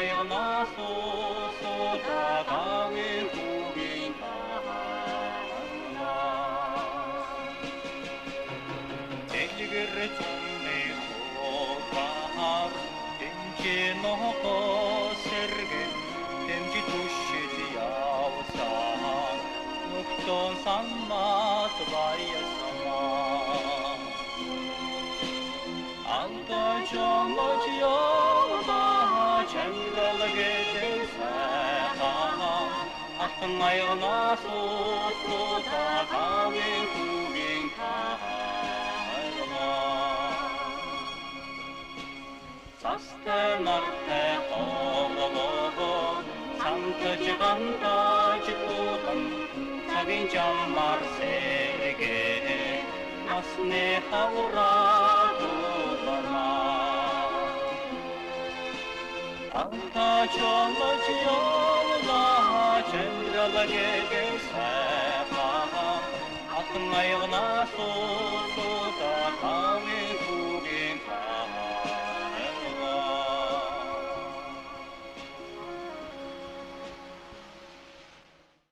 аяғына су тағауын көгін тағына Тегігір түмне қолбақ Темче ноқо серген Темче түшшеті яусан Нүктон санмат байасаман Алта чамач яуда Чәңгал кетесән Аттың аяғына су тағауын көгін тағына Састын артты қолығы Санты жығанта жытудың Сәбин жаммар серге Асне хаура тұлғана Алта чолы жиолға Чәңгалы кегесән Аттың аяғына су тағауын